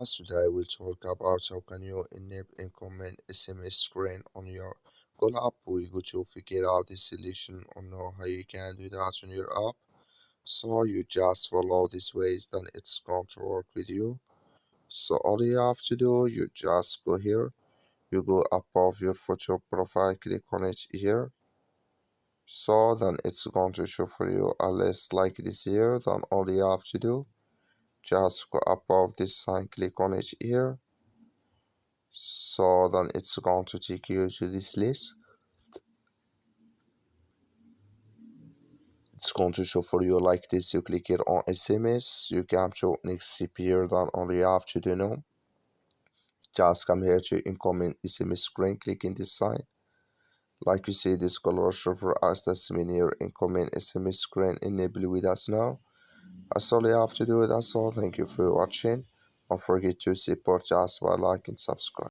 Today we'll talk about how can you enable incoming SMS screen on your call app. We're going to figure out the solution or know how you can do that on your app. So you just follow these ways, then it's going to work with you. So all you have to do, you just go here, you go above your photo profile, click on it here. So then it's going to show for you a list like this here. Then all you have to do, just go above this sign, click on it here. So then it's going to take you to this list. It's going to show for you like this. You click here on SMS, you capture next CPR. Then all you have to do now, just come here to incoming SMS screen, click in this sign. Like you see, this color show for us that's mean here incoming SMS screen enable with us now. That's all you have to do. That's all. Thank you for watching. Don't forget to support us by liking, subscribe.